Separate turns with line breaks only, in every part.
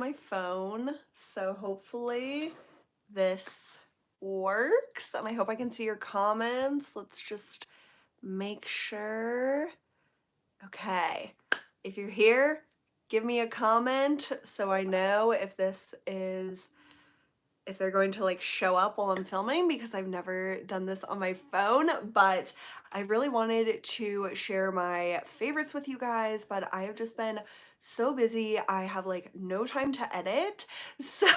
my phone, so hopefully this works, and I hope I can see your comments. Let's just make sure. Okay, if you're here, give me a comment so I know if they're going to like show up while I'm filming, because I've never done this on my phone. But I really wanted to share my favorites with you guys, but I have just been so busy. I have like no time to edit. So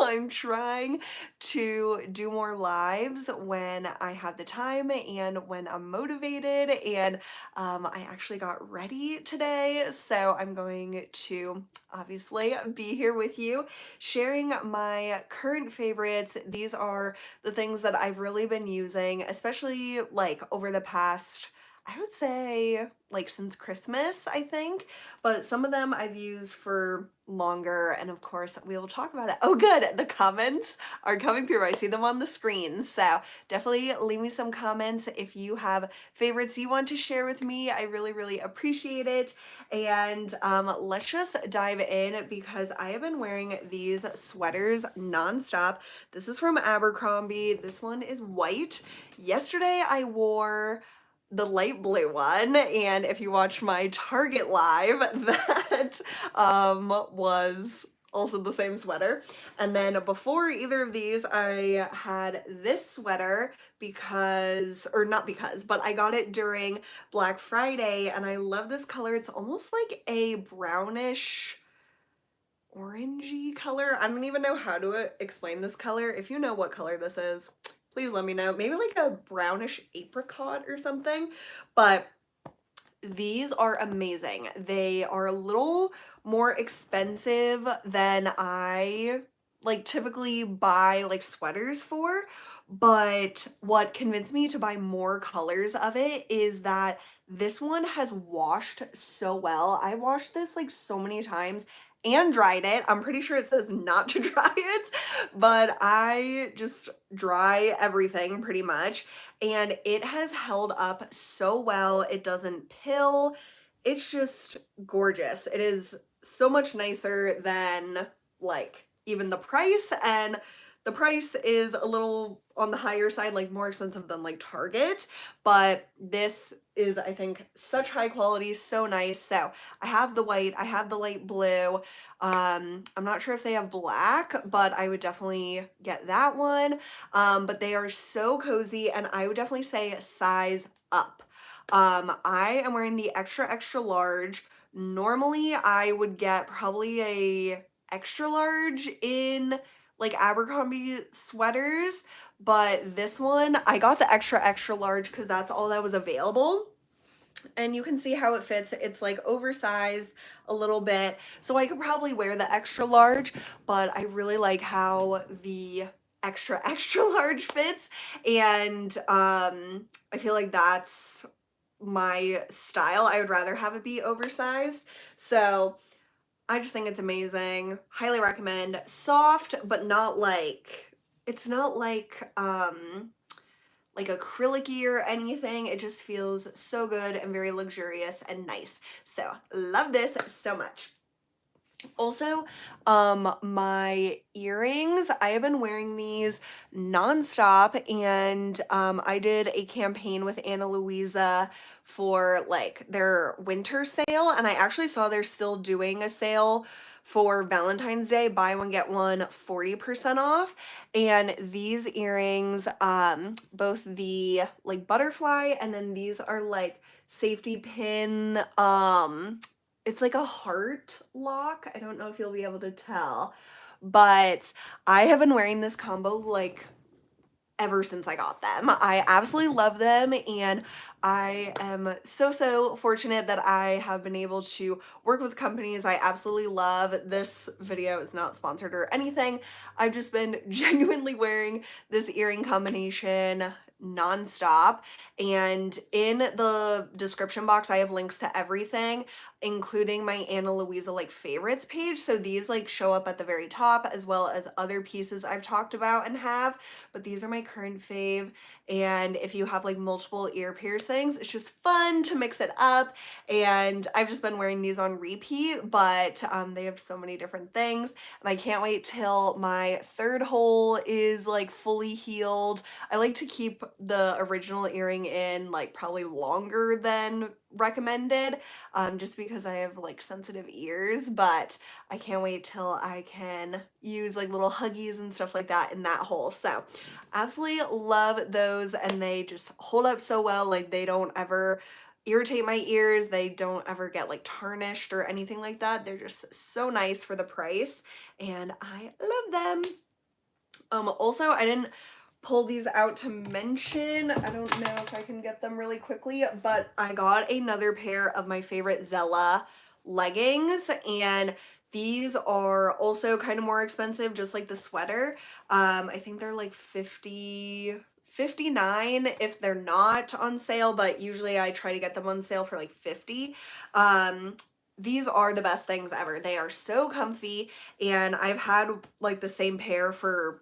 I'm trying to do more lives when I have the time and when I'm motivated. And I actually got ready today. So I'm going to obviously be here with you sharing my current favorites. These are the things that I've really been using, especially like over the past, I would say like since Christmas, I think, but some of them I've used for longer, and of course we will talk about it. Oh good, the comments are coming through. I see them on the screen, so definitely leave me some comments if you have favorites you want to share with me. I really appreciate it. And let's just dive in, because I have been wearing these sweaters nonstop. This is from Abercrombie. This one is white. Yesterday I wore the light blue one, and if you watch my Target live, that was also the same sweater. And then before either of these, I had this sweater because, or not because, but I got it during Black Friday, and I love this color. It's almost like a brownish orangey color. I don't even know how to explain this color. If you know what color this is, please let me know. Maybe like a brownish apricot or something. But these are amazing. They are a little more expensive than I like typically buy like sweaters for, but what convinced me to buy more colors of it is that this one has washed so well. I washed this like so many times and dried it. I'm pretty sure it says not to dry it, but I just dry everything pretty much, and it has held up so well. It doesn't pill. It's just gorgeous. It is so much nicer than like even the price, and the price is a little on the higher side, like more expensive than like Target, but this is, I think, such high quality, so nice. So I have the white, I have the light blue. I'm not sure if they have black, but I would definitely get that one. But they are so cozy, and I would definitely say size up. I am wearing the extra large. Normally I would get probably a extra large in like Abercrombie sweaters, but this one I got the extra large because that's all that was available. And you can see how it fits. It's like oversized a little bit, so I could probably wear the extra large, but I really like how the extra large fits, and I feel like that's my style. I would rather have it be oversized. So I just think it's amazing. Highly recommend. Soft, but not like, it's not like acrylic-y or anything. It just feels so good and very luxurious and nice. So love this so much. Also, my earrings, I have been wearing these nonstop, and I did a campaign with Anna Louisa for like their winter sale, and I actually saw they're still doing a sale for Valentine's Day, buy one get one 40% off. And these earrings, both the like butterfly, and then these are like safety pin, it's like a heart lock. I don't know if you'll be able to tell, but I have been wearing this combo like ever since I got them. I absolutely love them, and I am so fortunate that I have been able to work with companies I absolutely love. This video is not sponsored or anything. I've just been genuinely wearing this earring combination nonstop, and in the description box I have links to everything. including my Ana Luisa like favorites page. So these like show up at the very top as well as other pieces I've talked about and have, but these are my current fave. And if you have like multiple ear piercings, it's just fun to mix it up. And I've just been wearing these on repeat, but they have so many different things. And I can't wait till my third hole is like fully healed. I like to keep the original earring in like probably longer than recommended, just because I have like sensitive ears, but I can't wait till I can use like little huggies and stuff like that in that hole. So absolutely love those, and they just hold up so well. Like they don't ever irritate my ears. They don't ever get like tarnished or anything like that. They're just so nice for the price, and I love them. Also, I didn't pull these out to mention. I don't know if I can get them really quickly, but I got another pair of my favorite Zella leggings, and these are also kind of more expensive, just like the sweater. I think they're like 59 if they're not on sale, but usually I try to get them on sale for like 50. These are the best things ever. They are so comfy, and I've had like the same pair for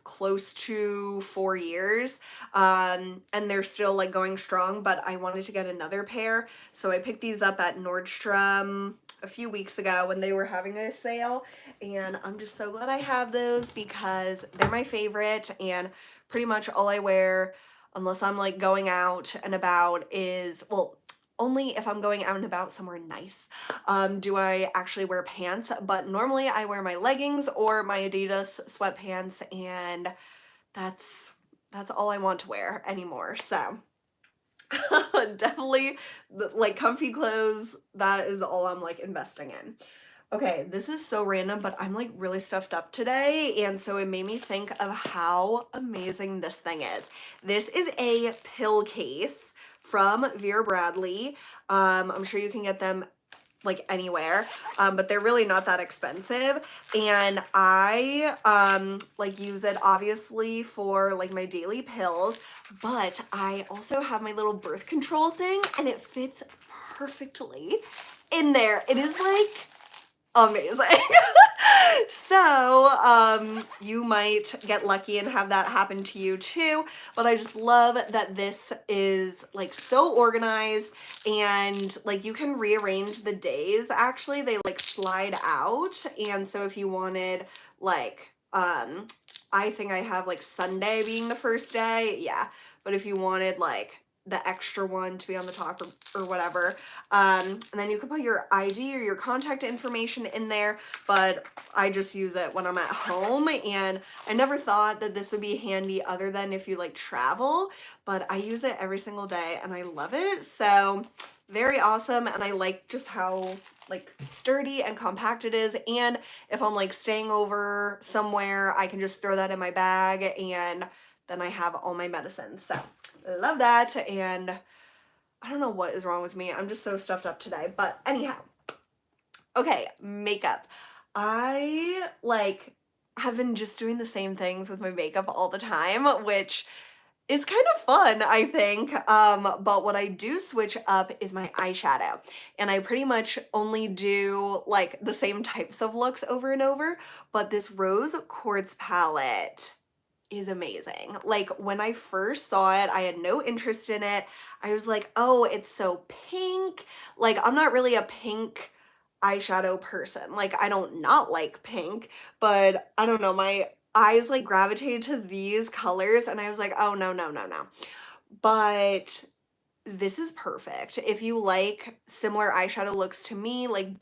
close to 4 years, and they're still like going strong, but I wanted to get another pair, so I picked these up at Nordstrom a few weeks ago when they were having a sale, and I'm just so glad I have those because they're my favorite, and pretty much all I wear unless I'm like going out and about is, well, only if I'm going out and about somewhere nice, do I actually wear pants, but normally I wear my leggings or my Adidas sweatpants, and that's all I want to wear anymore. So definitely like comfy clothes, that is all I'm like investing in. Okay, this is so random, but I'm like really stuffed up today, and so it made me think of how amazing this thing is. This is a pill case from Vera Bradley. I'm sure you can get them like anywhere, but they're really not that expensive, and I like use it obviously for like my daily pills, but I also have my little birth control thing, and it fits perfectly in there. It is like amazing. So you might get lucky and have that happen to you too, but I just love that this is like so organized, and like you can rearrange the days. Actually, they like slide out, and so if you wanted like I think I have like Sunday being the first day, yeah, but if you wanted like the extra one to be on the top, or whatever. And then you could put your ID or your contact information in there, but I just use it when I'm at home, and I never thought that this would be handy other than if you like travel, but I use it every single day and I love it. So very awesome, and I like just how like sturdy and compact it is, and if I'm like staying over somewhere, I can just throw that in my bag, and then I have all my medicines. So love that, and I don't know what is wrong with me. I'm just so stuffed up today, but anyhow. Okay, makeup. I like have been just doing the same things with my makeup all the time, which is kind of fun, I think. But what I do switch up is my eyeshadow, and I pretty much only do like the same types of looks over and over, but this rose quartz palette is amazing. Like when I first saw it, I had no interest in it. I was like, oh, it's so pink. Like I'm not really a pink eyeshadow person. Like I don't not like pink, but I don't know, my eyes like gravitated to these colors, and I was like, oh no, no, no, no. But this is perfect. If you like similar eyeshadow looks to me, like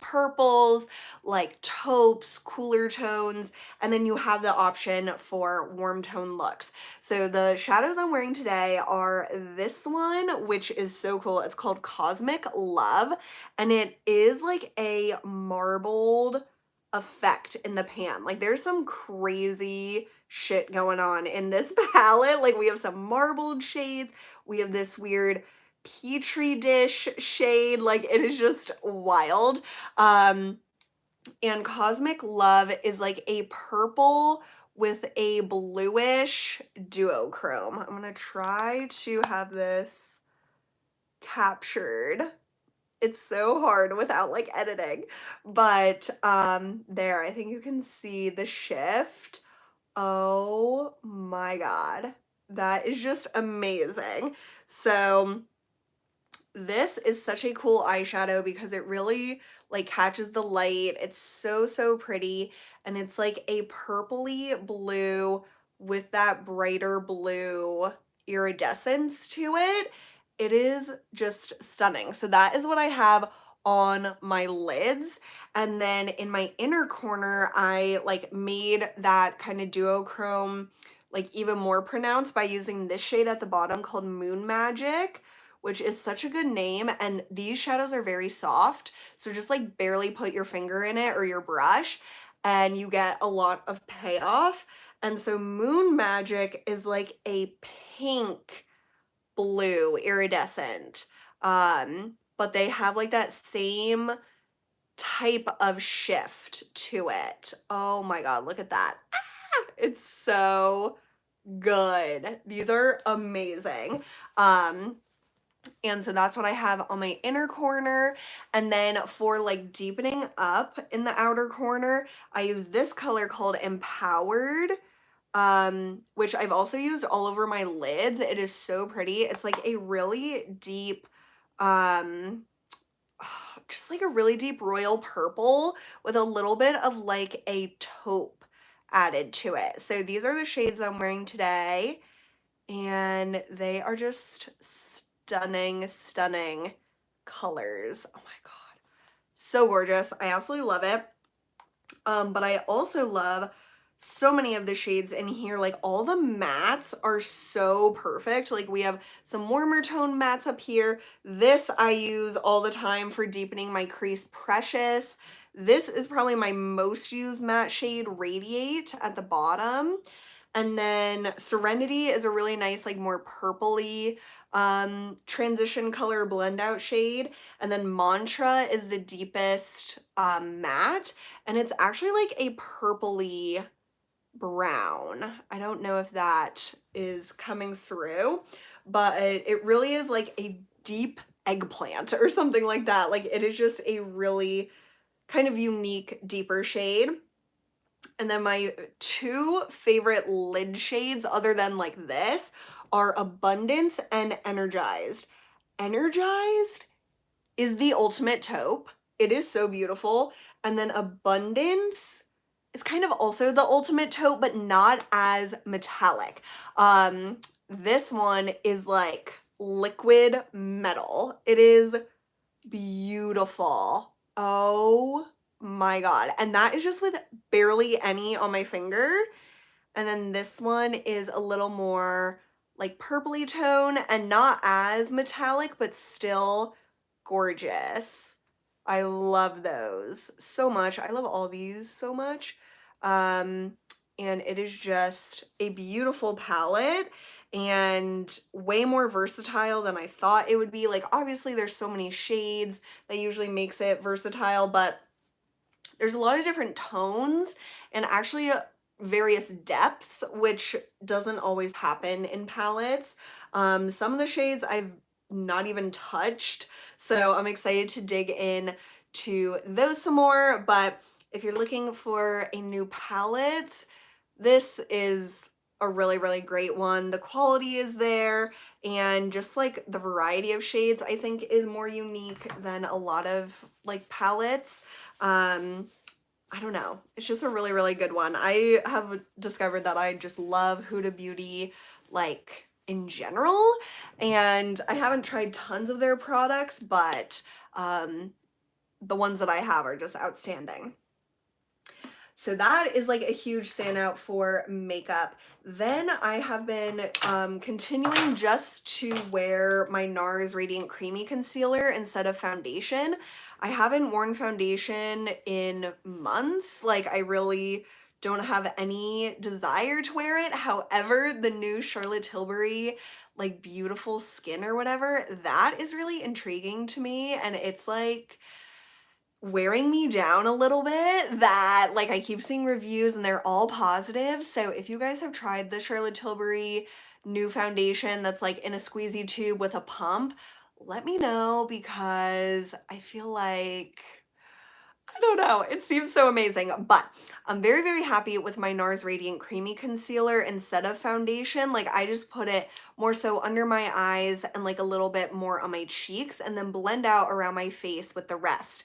purples, like taupes, cooler tones, and then you have the option for warm tone looks. So the shadows I'm wearing today are this one, which is so cool. It's called Cosmic Love, and it is like a marbled effect in the pan. Like there's some crazy shit going on in this palette. Like we have some marbled shades, we have this weird petri dish shade, like it is just wild. And Cosmic Love is like a purple with a bluish duochrome. I'm gonna try to have this captured. It's so hard without like editing. But there, I think you can see the shift. Oh my God. That is just amazing. So this is such a cool eyeshadow because it really like catches the light. It's so, so pretty. And it's like a purpley blue with that brighter blue iridescence to it. It is just stunning. So that is what I have on my lids. And then in my inner corner, I like made that kind of duochrome like even more pronounced by using this shade at the bottom called Moon Magic, which is such a good name. And these shadows are very soft. So just like barely put your finger in it or your brush and you get a lot of payoff. And so Moon Magic is like a pink blue iridescent. But they have like that same type of shift to it. Oh my God, look at that. Ah, it's so good. These are amazing. And so that's what I have on my inner corner. And then for like deepening up in the outer corner, I use this color called Empowered, which I've also used all over my lids. It is so pretty. It's like a really deep, um, just like a really deep royal purple with a little bit of like a taupe added to it. So these are the shades I'm wearing today, and they are just stunning, stunning colors. Oh my God. So gorgeous. I absolutely love it. But I also love so many of the shades in here. Like all the mattes are so perfect. Like we have some warmer tone mattes up here. This I use all the time for deepening my crease, Precious. This is probably my most used matte shade, Radiate, at the bottom. And then Serenity is a really nice, like more purpley transition color blend out shade. And then Mantra is the deepest matte, and it's actually like a purpley brown. I don't know if that is coming through, but it really is like a deep eggplant or something like that. Like it is just a really kind of unique, deeper shade. And then my two favorite lid shades, other than like this, are Abundance and Energized. Energized is the ultimate taupe. It is so beautiful. And then Abundance is kind of also the ultimate taupe, but not as metallic. This one is like liquid metal. It is beautiful. Oh my God. And that is just with barely any on my finger. And then this one is a little more like purpley tone and not as metallic, but still gorgeous. I love those so much. I love all these so much. And it is just a beautiful palette and way more versatile than I thought it would be. Like obviously there's so many shades that usually makes it versatile, but there's a lot of different tones and actually various depths, which doesn't always happen in palettes. Some of the shades I've not even touched, so I'm excited to dig in to those some more. But if you're looking for a new palette, this is a really, really great one. The quality is there, and just like the variety of shades I think is more unique than a lot of like palettes. I don't know. It's just a really, really good one. I have discovered that I just love Huda Beauty like in general, and I haven't tried tons of their products, but the ones that I have are just outstanding. So that is like a huge standout for makeup. Then I have been continuing just to wear my NARS Radiant Creamy Concealer instead of foundation. I haven't worn foundation in months. Like I really don't have any desire to wear it. However, the new Charlotte Tilbury like Beautiful Skin or whatever, that is really intriguing to me, and it's like wearing me down a little bit that like I keep seeing reviews and they're all positive. So if you guys have tried the Charlotte Tilbury new foundation that's like in a squeezy tube with a pump, let me know because I feel like I don't know. It seems so amazing, but I'm very, very happy with my NARS Radiant Creamy Concealer instead of foundation. Like I just put it more so under my eyes and like a little bit more on my cheeks and then blend out around my face with the rest.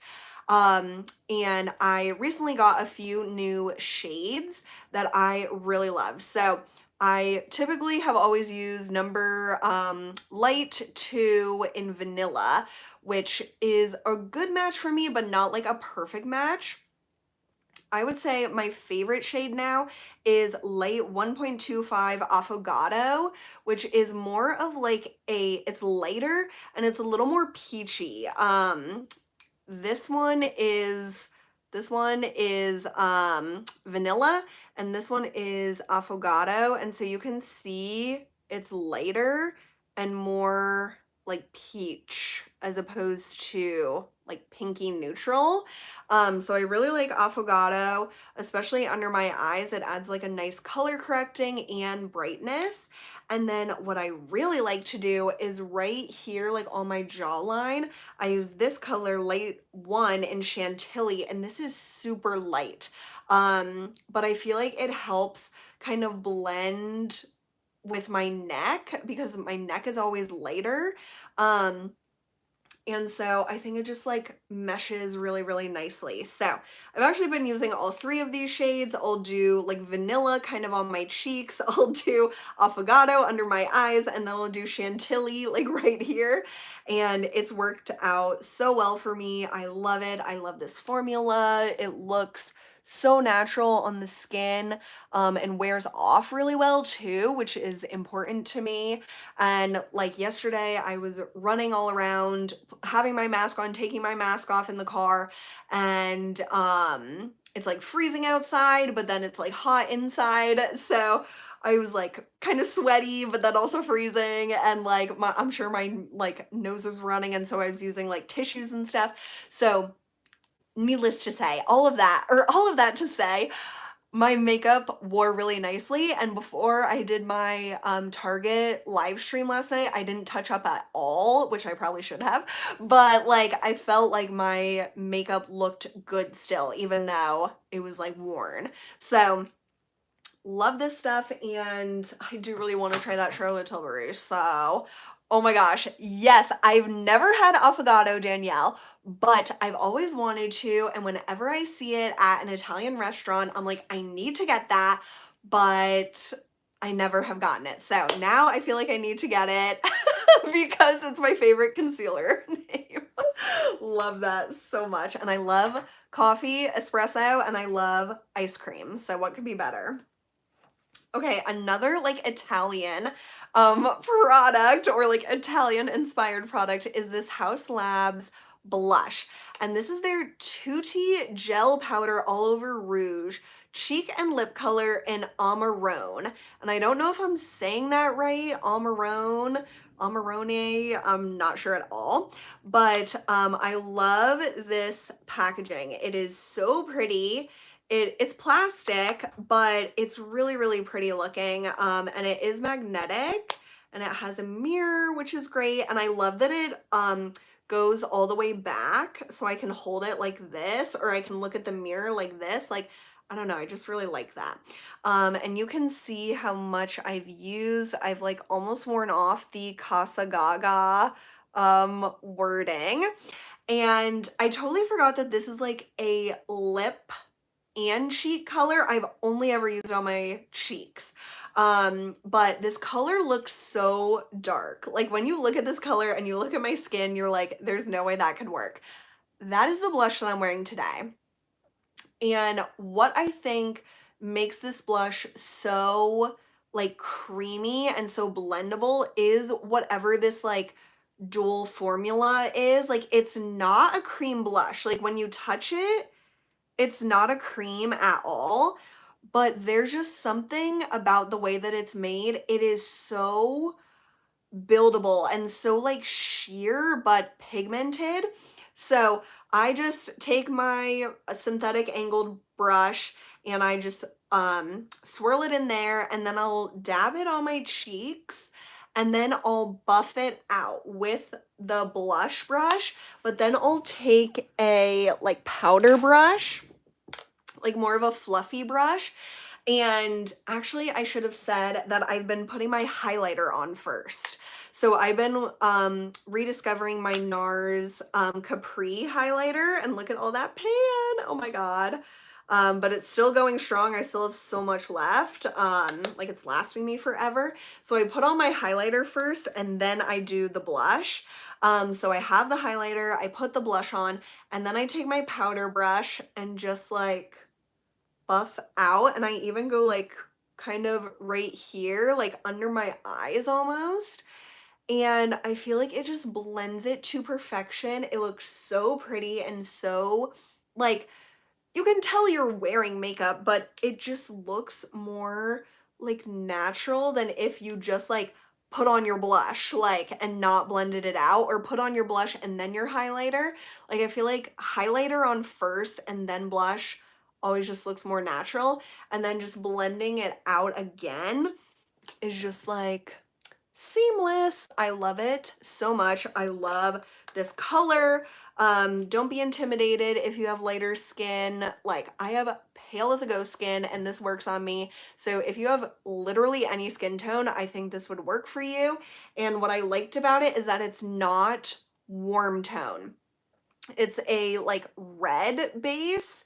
And I recently got a few new shades that I really love. So I typically have always used number light 2 in vanilla, which is a good match for me, but not like a perfect match. I would say my favorite shade now is light 1.25 Affogato, which is more of like it's lighter and it's a little more peachy. This one is vanilla and this one is affogato, and so you can see it's lighter and more like peach as opposed to like pinky neutral. So I really like affogato, especially under my eyes. It adds like a nice color correcting and brightness. And then what I really like to do is right here, like on my jawline, I use this color light 1 in Chantilly, and this is super light. But I feel like it helps kind of blend with my neck because my neck is always lighter. Um, and so I think it just like meshes really, really nicely. So I've actually been using all 3 of these shades. I'll do like vanilla kind of on my cheeks. I'll do affogato under my eyes, and then I'll do chantilly like right here. And it's worked out so well for me. I love it. I love this formula. It looks so natural on the skin, and wears off really well too, which is important to me. And like yesterday, I was running all around, having my mask on, taking my mask off in the car, and it's like freezing outside, but then it's like hot inside. So I was like kind of sweaty, but then also freezing, and like I'm sure my like nose was running, and so I was using like tissues and stuff. So needless to say, all of that to say, my makeup wore really nicely, and before I did my Target live stream last night, I didn't touch up at all, which I probably should have, but like I felt like my makeup looked good still, even though it was like worn. So love this stuff, and I do really want to try that Charlotte Tilbury. So, oh my gosh, yes, I've never had affogato, Danielle, but I've always wanted to, and whenever I see it at an Italian restaurant, I'm like, I need to get that, but I never have gotten it. So now I feel like I need to get it because it's my favorite concealer name. Love that so much. And I love coffee, espresso, and I love ice cream. So what could be better? Okay, another like Italian product or like Italian inspired product is this House Labs blush. And this is their Tutti Gel Powder All Over Rouge cheek and lip color in Amarone. And I don't know if I'm saying that right, Amarone, Amarone, I'm not sure at all, but I love this packaging. It is so pretty. It's plastic, but it's really, really pretty looking, and it is magnetic, and it has a mirror, which is great, and I love that it goes all the way back, so I can hold it like this, or I can look at the mirror like this, like, I don't know, I just really like that. And you can see how much I've used. I've like almost worn off the Casa Gaga wording, and I totally forgot that this is like a lip and cheek color. I've only ever used it on my cheeks. But this color looks so dark. Like when you look at this color and you look at my skin, you're like, there's no way that could work. That is the blush that I'm wearing today. And what I think makes this blush so like creamy and so blendable is whatever this like dual formula is. Like it's not a cream blush. Like when you touch it, it's not a cream at all, but there's just something about the way that it's made. It is so buildable and so like sheer but pigmented. So I just take my synthetic angled brush and I just swirl it in there, and then I'll dab it on my cheeks, and then I'll buff it out with the blush brush, but then I'll take a like powder brush, like more of a fluffy brush. And actually, I should have said that I've been putting my highlighter on first. So I've been rediscovering my NARS Capri highlighter, and look at all that pan. Oh my God. But it's still going strong. I still have so much left. Like it's lasting me forever. So I put on my highlighter first and then I do the blush. So I have the highlighter, I put the blush on, and then I take my powder brush and just like buff out, and I even go like kind of right here, like under my eyes almost. And I feel like it just blends it to perfection. It looks so pretty and so like you can tell you're wearing makeup, but it just looks more like natural than if you just like put on your blush like and not blended it out, or put on your blush and then your highlighter. Like I feel like highlighter on first and then blush always just looks more natural, and then just blending it out again is just like seamless. I love it so much. I love this color. Don't be intimidated if you have lighter skin. Like I have pale as a ghost skin and this works on me. So if you have literally any skin tone, I think this would work for you. And what I liked about it is that it's not warm tone. It's a like red base.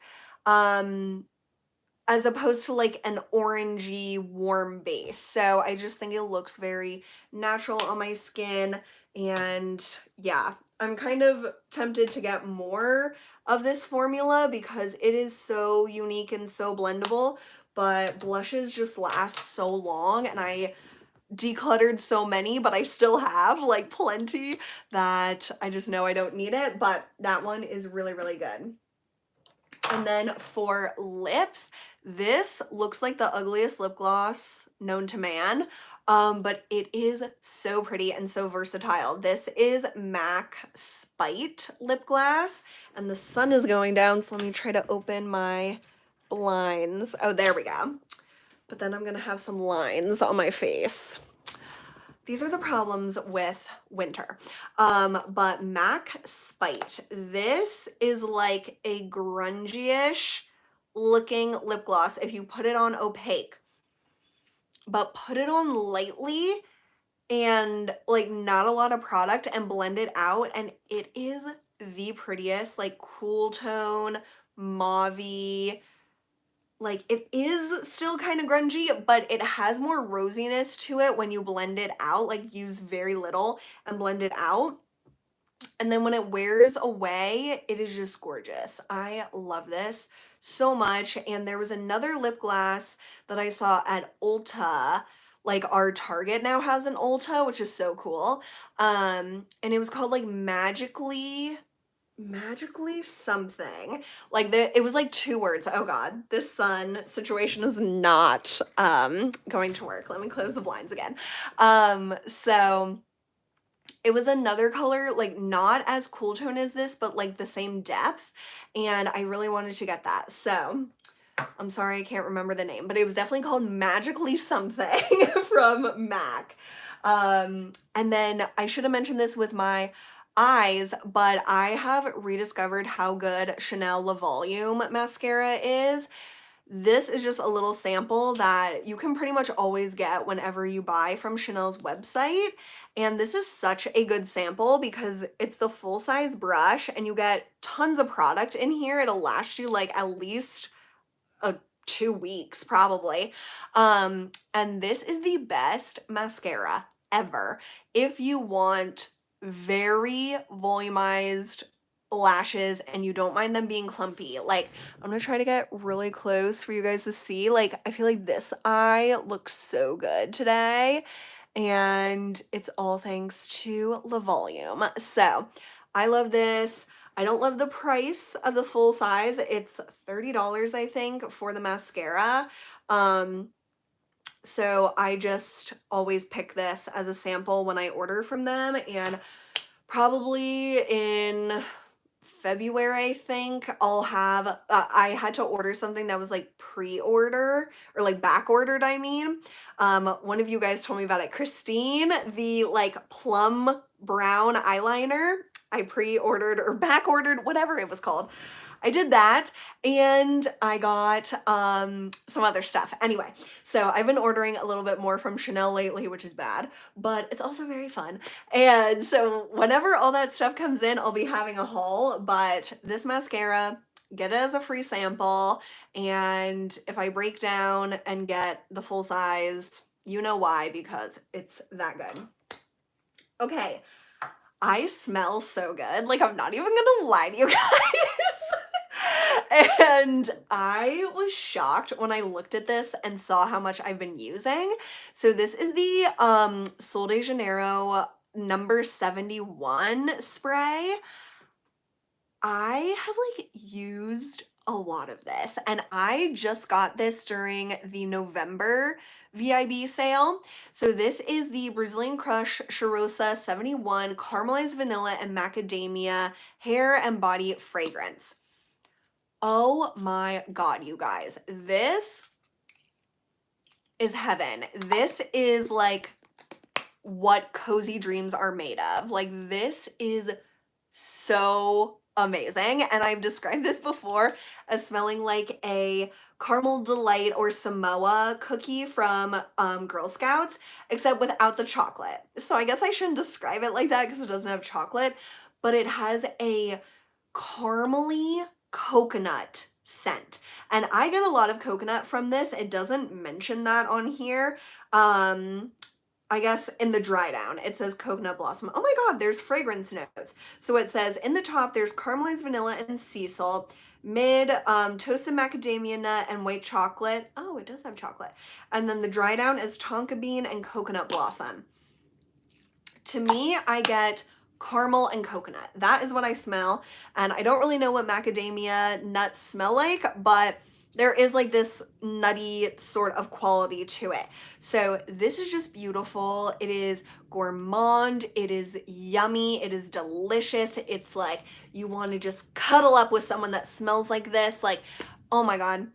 As opposed to like an orangey warm base. So I just think it looks very natural on my skin. And yeah, I'm kind of tempted to get more of this formula because it is so unique and so blendable, but blushes just last so long, and I decluttered so many, but I still have like plenty that I just know I don't need it, but that one is really, really good. And then for lips, this looks like the ugliest lip gloss known to man, but it is so pretty and so versatile. This is MAC Spite lip gloss, and the sun is going down, so let me try to open my blinds. Oh, there we go. But then I'm gonna have some lines on my face. These are the problems with winter. But MAC Spite. This is like a grungy-ish looking lip gloss if you put it on opaque. But put it on lightly and like not a lot of product and blend it out, and it is the prettiest, like cool tone, mauve-y. Like it is still kind of grungy, but it has more rosiness to it when you blend it out, like use very little and blend it out. And then when it wears away, it is just gorgeous. I love this so much. And there was another lip gloss that I saw at Ulta. Like our Target now has an Ulta, which is so cool. And it was called like magically something, like it was like 2 words. Oh God, this sun situation is not going to work. Let me close the blinds again. So it was another color, like not as cool tone as this, but like the same depth, and I really wanted to get that. So I'm sorry I can't remember the name, but it was definitely called magically something from MAC. And then I should have mentioned this with my eyes, but I have rediscovered how good Chanel Le Volume mascara is. This is just a little sample that you can pretty much always get whenever you buy from Chanel's website. And this is such a good sample because it's the full-size brush and you get tons of product in here. It'll last you like at least 2 weeks probably. And this is the best mascara ever if you want very volumized lashes and you don't mind them being clumpy. Like I'm gonna try to get really close for you guys to see. Like I feel like this eye looks so good today, and it's all thanks to Le Volume. So I love this. I don't love the price of the full size. It's $30, I think, for the mascara. So I just always pick this as a sample when I order from them, and probably in February, I think, I'll have, I had to order something that was like pre-order or like back ordered, I mean. One of you guys told me about it. Christine, the like plum brown eyeliner, I pre-ordered or back ordered, whatever it was called. I did that and I got some other stuff. Anyway, so I've been ordering a little bit more from Chanel lately, which is bad, but it's also very fun. And so whenever all that stuff comes in, I'll be having a haul, but this mascara, get it as a free sample, and if I break down and get the full size, you know why, because it's that good. Okay, I smell so good. Like, I'm not even gonna lie to you guys. And I was shocked when I looked at this and saw how much I've been using. So this is the Sol de Janeiro number 71 spray. I have like used a lot of this, and I just got this during the November VIB sale. So this is the Brazilian Crush Cheirosa 71 Caramelized Vanilla and Macadamia Hair and Body Fragrance. Oh my God, you guys, this is heaven. This is like what cozy dreams are made of. Like, this is so amazing. And I've described this before as smelling like a caramel delight or Samoa cookie from Girl Scouts, except without the chocolate. So I guess I shouldn't describe it like that because it doesn't have chocolate, but it has a caramely coconut scent. And I get a lot of coconut from this. It doesn't mention that on here. I guess in the dry down, it says coconut blossom. Oh my God, there's fragrance notes. So it says in the top, there's caramelized vanilla and sea salt, mid, toasted macadamia nut and white chocolate. Oh, it does have chocolate. And then the dry down is tonka bean and coconut blossom. To me, I get caramel and coconut. That is what I smell. And I don't really know what macadamia nuts smell like, but there is like this nutty sort of quality to it. So this is just beautiful. It is gourmand. It is yummy. It is delicious. It's like you want to just cuddle up with someone that smells like this. Like, oh my God.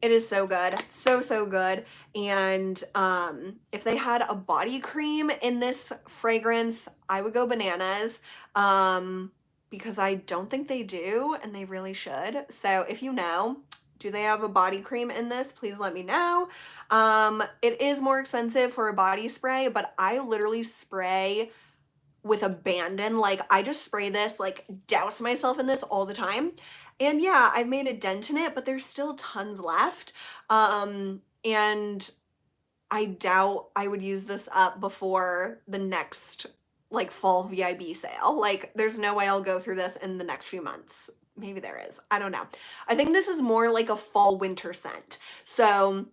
It is so good. So, so good. And if they had a body cream in this fragrance, I would go bananas. Because I don't think they do, and they really should. So if you know, do they have a body cream in this? Please let me know. It is more expensive for a body spray, but I literally spray with abandon. Like, I just spray this, like douse myself in this all the time. And yeah, I've made a dent in it, but there's still tons left. And I doubt I would use this up before the next like fall VIB sale. Like, there's no way I'll go through this in the next few months. Maybe there is. I don't know. I think this is more like a fall winter scent. So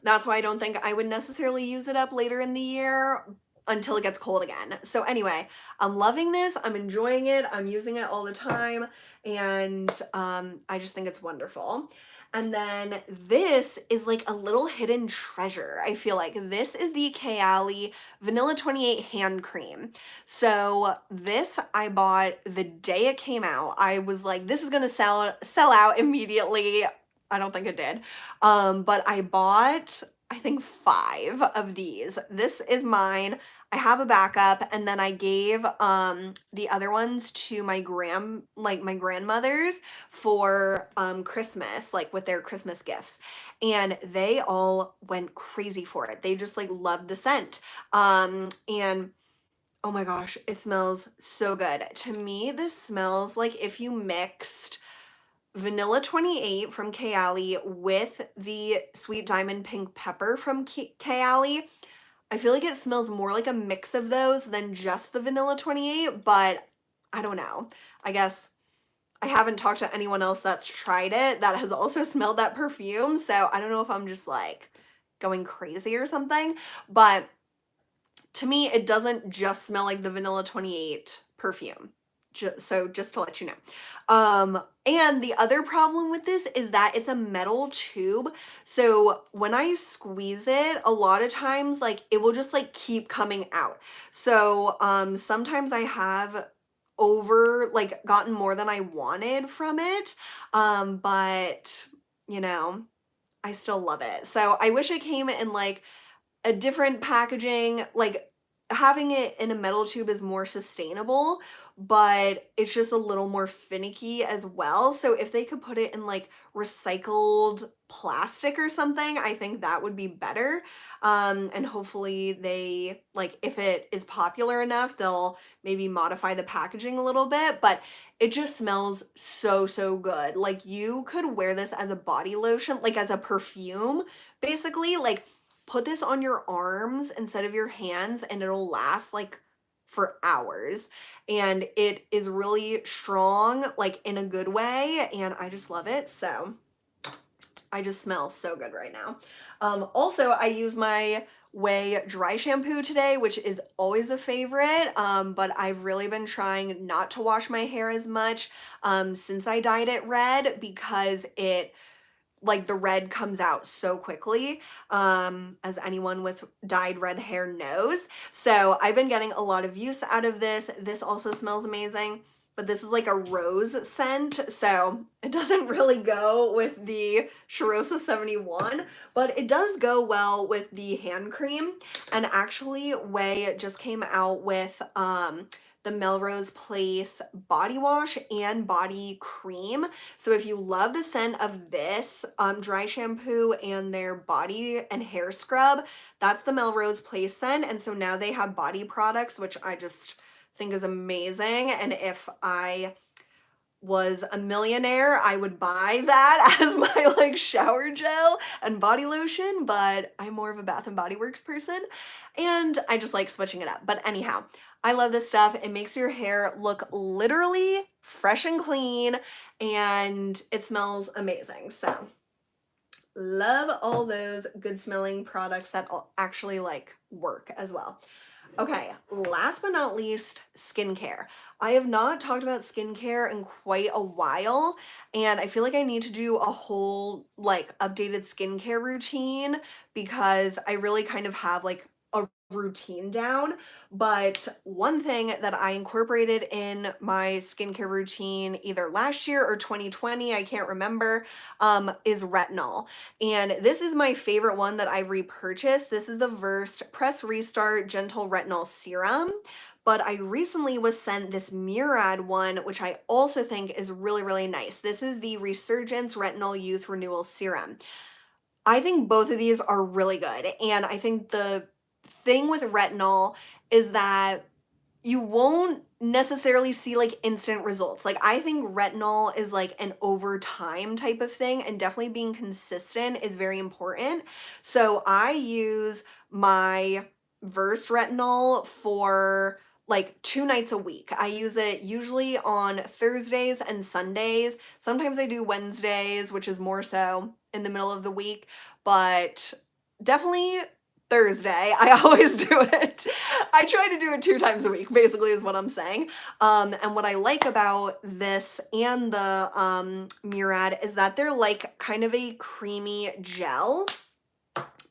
that's why I don't think I would necessarily use it up later in the year until it gets cold again. So anyway, I'm loving this. I'm enjoying it. I'm using it all the time. And I just think it's wonderful. And then this is like a little hidden treasure. I feel like this is the Kayali Vanilla 28 hand cream. So this I bought the day it came out. I was like, this is gonna sell out immediately. I don't think it did. But I bought, I think 5 of these. This is mine. I have a backup, and then I gave the other ones to my grandmothers for Christmas, like with their Christmas gifts. And they all went crazy for it. They just like loved the scent. And oh my gosh, it smells so good. To me, this smells like if you mixed Vanilla 28 from Kayali with the Sweet Diamond Pink Pepper from Kayali. I feel like it smells more like a mix of those than just the Vanilla 28, but I don't know. I guess I haven't talked to anyone else that's tried it that has also smelled that perfume, so I don't know if I'm just like going crazy or something, but to me, it doesn't just smell like the Vanilla 28 perfume. So just to let you know. And the other problem with this is that it's a metal tube. So when I squeeze it, a lot of times like it will just like keep coming out. So sometimes I have like gotten more than I wanted from it. But you know, I still love it. So I wish it came in like a different packaging, like having it in a metal tube is more sustainable, but it's just a little more finicky as well. So if they could put it in like recycled plastic or something, I think that would be better. And hopefully they, like, if it is popular enough, they'll maybe modify the packaging a little bit, but it just smells so, so good. Like you could wear this as a body lotion, like as a perfume, basically. Like put this on your arms instead of your hands and it'll last like for hours. And it is really strong, like in a good way, and I just love it. So I just smell so good right now. Also, I use my Way dry shampoo today, which is always a favorite, but I've really been trying not to wash my hair as much since I dyed it red, because it, like, the red comes out so quickly, as anyone with dyed red hair knows. So I've been getting a lot of use out of this. This also smells amazing, but this is like a rose scent, so it doesn't really go with the xoxo 71, but it does go well with the hand cream. And actually, Way just came out with the Melrose Place body wash and body cream. So if you love the scent of this dry shampoo and their body and hair scrub, that's the Melrose Place scent. And so now they have body products, which I just think is amazing. And if I was a millionaire, I would buy that as my like shower gel and body lotion, but I'm more of a Bath and Body Works person and I just like switching it up. But anyhow, I love this stuff. It makes your hair look literally fresh and clean, and it smells amazing. So love all those good smelling products that actually like work as well. Okay, last but not least, skincare. I have not talked about skincare in quite a while, and I feel like I need to do a whole like updated skincare routine, because I really kind of have like a routine down. But one thing that I incorporated in my skincare routine either last year or 2020, I can't remember, is retinol. And this is my favorite one that I repurchased. This is the Versed Press Restart Gentle Retinol Serum. But I recently was sent this Murad one, which I also think is really, really nice. This is the Resurgence Retinol Youth Renewal Serum. I think both of these are really good. And I think the thing with retinol is that you won't necessarily see like instant results. Like I think retinol is like an over time type of thing, and definitely being consistent is very important. So I use my Versed retinol for like 2 nights a week. I use it usually on Thursdays and Sundays. Sometimes I do Wednesdays, which is more so in the middle of the week, but definitely Thursday. I always do it. I try to do it 2 times a week, basically, is what I'm saying. And what I like about this and the Murad is that they're like kind of a creamy gel,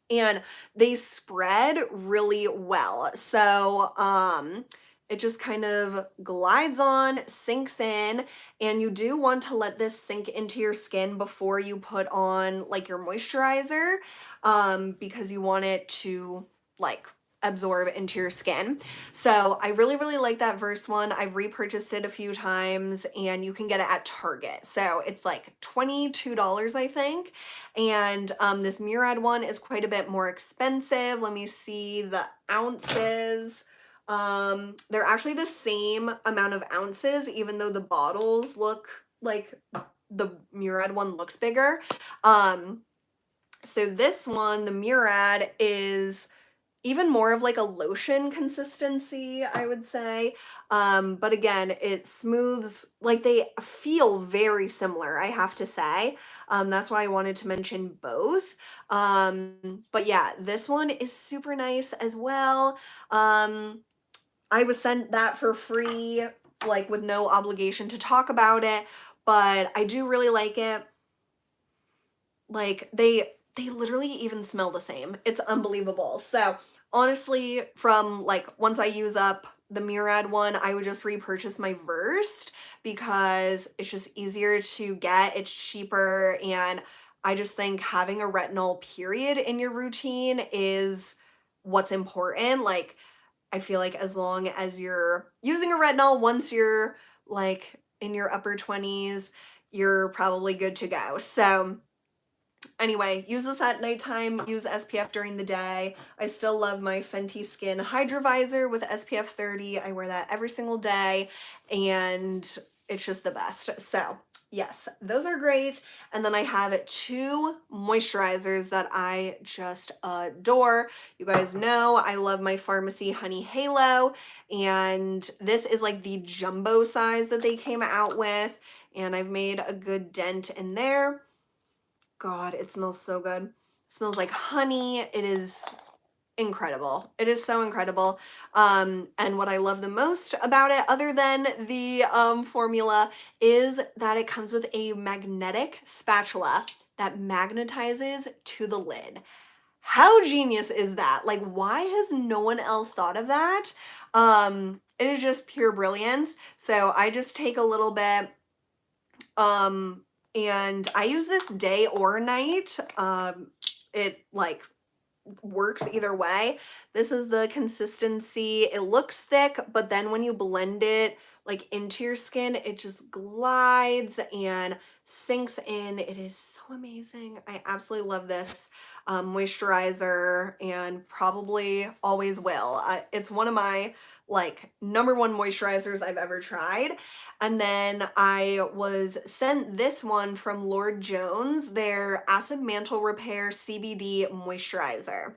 and they spread really well. So it just kind of glides on, sinks in, and you do want to let this sink into your skin before you put on like your moisturizer, because you want it to like absorb into your skin. So I really, really like that Verse one. I've repurchased it a few times, and you can get it at Target. So it's like $22, I think. And this Murad one is quite a bit more expensive. Let me see the ounces. They're actually the same amount of ounces, even though the bottles look like the Murad one looks bigger. So this one, the Murad, is even more of like a lotion consistency, I would say. But again, it smooths, like they feel very similar, I have to say. That's why I wanted to mention both. But yeah, this one is super nice as well. I was sent that for free, like with no obligation to talk about it, but I do really like it. Like they literally even smell the same. It's unbelievable. So honestly, from like once I use up the Murad one, I would just repurchase my Versed because it's just easier to get, it's cheaper, and I just think having a retinol period in your routine is what's important. Like, I feel like as long as you're using a retinol once you're like in your upper 20s, you're probably good to go. So anyway, use this at nighttime, use SPF during the day. I still love my Fenty Skin Hydra Visor with SPF 30. I wear that every single day and it's just the best. So yes, those are great. And then I have 2 moisturizers that I just adore. You guys know I love my Pharmacy Honey Halo, and this is like the jumbo size that they came out with, and I've made a good dent in there. God, it smells so good. It smells like honey. It is incredible. It is so incredible. And what I love the most about it, other than the formula, is that it comes with a magnetic spatula that magnetizes to the lid. How genius is that? Like, why has no one else thought of that? It is just pure brilliance. So I just take a little bit, and I use this day or night. It like works either way. This is the consistency. It looks thick, but then when you blend it like into your skin, it just glides and sinks in. It is so amazing. I absolutely love this moisturizer and probably always will. It's one of my like #1 moisturizers I've ever tried. And then I was sent this one from Lord Jones, their Acid Mantle Repair CBD Moisturizer.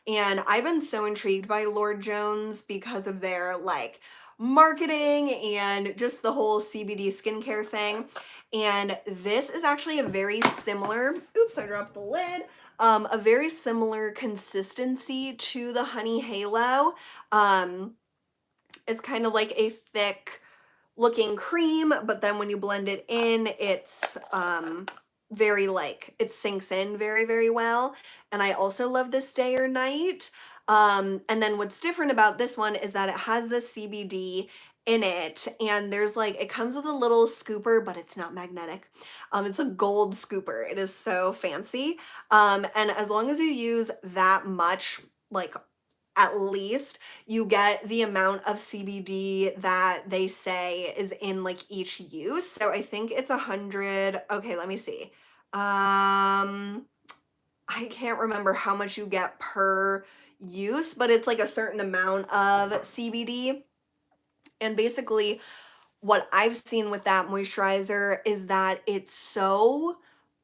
And I've been so intrigued by Lord Jones because of their like marketing and just the whole CBD skincare thing. And this is actually a very similar, oops, I dropped the lid, a very similar consistency to the Honey Halo. It's kind of like a thick looking cream, but then when you blend it in, it's very like, it sinks in very, very well. And I also love this day or night. And then what's different about this one is that it has the CBD in it, and there's like, it comes with a little scooper, but it's not magnetic. It's a gold scooper. It is so fancy. And as long as you use that much, like at least, you get the amount of CBD that they say is in like each use. So I think it's 100. Okay, let me see. I can't remember how much you get per use, but it's like a certain amount of CBD. And basically, what I've seen with that moisturizer is that it's so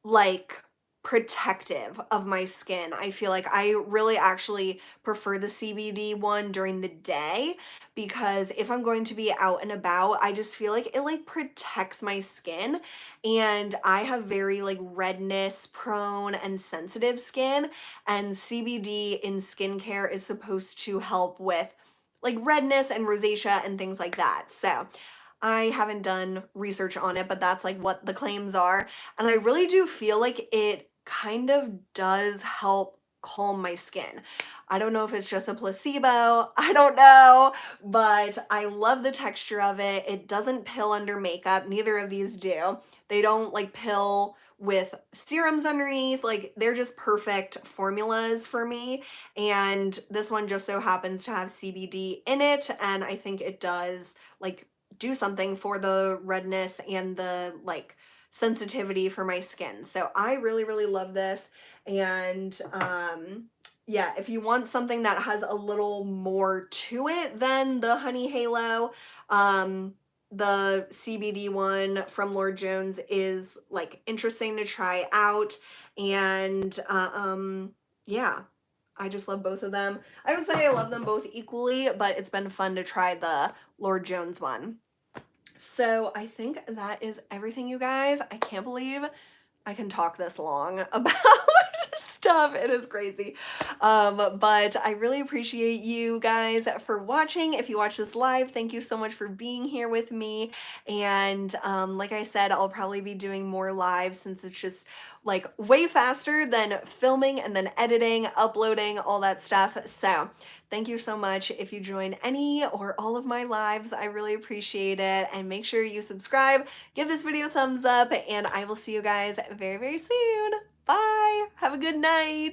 like protective of my skin. I feel like I really actually prefer the CBD one during the day because if I'm going to be out and about, I just feel like it like protects my skin, and I have very like redness prone and sensitive skin, and CBD in skincare is supposed to help with like redness and rosacea and things like that. So I haven't done research on it, but that's like what the claims are. And I really do feel like it kind of does help calm my skin. I don't know if it's just a placebo, I don't know, but I love the texture of it. It doesn't pill under makeup, neither of these do. They don't like pill with serums underneath, like they're just perfect formulas for me. And this one just so happens to have CBD in it, and I think it does like do something for the redness and the like sensitivity for my skin. So I really, really love this. And yeah, if you want something that has a little more to it than the Honey Halo, the CBD one from Lord Jones is like interesting to try out. And yeah, I just love both of them. I would say I love them both equally, but it's been fun to try the Lord Jones one. So I think that is everything, you guys. I can't believe I can talk this long about stuff. It is crazy. But I really appreciate you guys for watching. If you watch this live, thank you so much for being here with me. And like I said, I'll probably be doing more live since it's just like way faster than filming and then editing, uploading, all that stuff. So thank you so much. If you join any or all of my lives, I really appreciate it. And make sure you subscribe, give this video a thumbs up, and I will see you guys very, very soon. Bye. Have a good night.